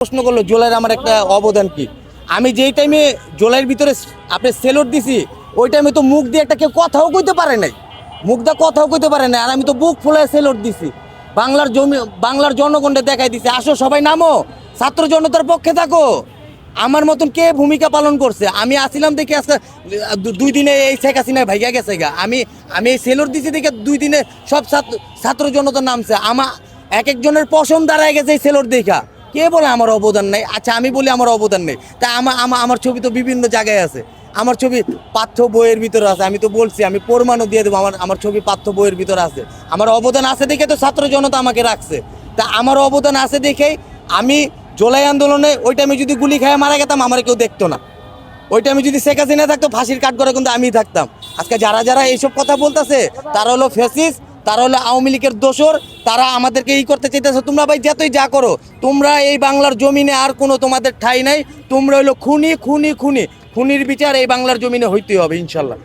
প্রশ্ন করলো জুলাইয়ের আমার একটা অবদান কি। আমি যেই টাইমে জুলাইয়ের ভিতরে আপনি সেলট দিছি ওই টাইমে তো মুখ দিয়ে একটা কেউ কথাও কইতে পারে নাই, মুখ দিয়ে কথাও কইতে পারে নাই, আর আমি তো বুক ফুলায় সেলট দিছি। বাংলার জনগণকে দেখাই দিছি, আসো সবাই নামো, ছাত্র জনতার পক্ষে থাকো। আমার মতন কে ভূমিকা পালন করছে? আমি আসিলাম দেখে আজকে 2 দিনে এই শেখ হাসিনা ভাইয়া গেছে গা। আমি এই সেলট দিছি দেখে 2 দিনে সব ছাত্র জনতার নামছে। এক একজনের পশম দাঁড়ায় গেছে এই সেলট দেখা। কে বলে আমার অবদান নেই? আচ্ছা আমি বলি আমার অবদান নেই, তা আমার ছবি তো বিভিন্ন জায়গায় আছে। আমার ছবি পাঠ্য বইয়ের ভিতরে আছে, আমি তো বলছি, আমি প্রমাণও দিয়ে দেবো। আমার ছবি পাঠ্য বইয়ের ভিতরে আছে। আমার অবদান আছে দেখে তো ছাত্র জনতা আমাকে রাখছে। তা আমার অবদান আছে দেখেই আমি জুলাই আন্দোলনে ওই টাইমে যদি গুলি খেয়ে মারা গেতাম আমার কেউ দেখতো না। ওই টাইমে যদি শেখ হাসিনা থাকতো ফাঁসির কাঠ করে কিন্তু আমি থাকতাম। আজকে যারা যারা এইসব কথা বলতেছে তারা হলো ফ্যাসিস্ট, তারা হলো আওয়ামী লীগের দোসর। তারা আমাদেরকে করতে চাইতেছে। তোমরা ভাই যতই যা করো, তোমরা এই বাংলার জমিনে আর কোনো তোমাদের ঠাঁই নাই। তোমরা হলো খুনি খুনি খুনি, খুনির বিচার এই বাংলার জমিনে হইতেই হবে ইনশাল্লাহ।